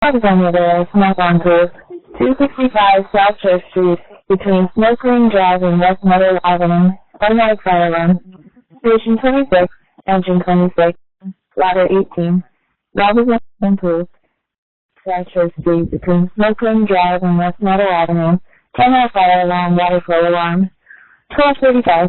Robesonia there, smoke on proof. 265 South Church Street, between Smoke Ring Drive and West Meadow Avenue. Automatic fire alarm. Station 26, engine 26, ladder 18. Robesonia proof. South Church Street, between Smoke Ring Drive and West Meadow Avenue. 10-hour fire alarm, water flow alarm. 12:35.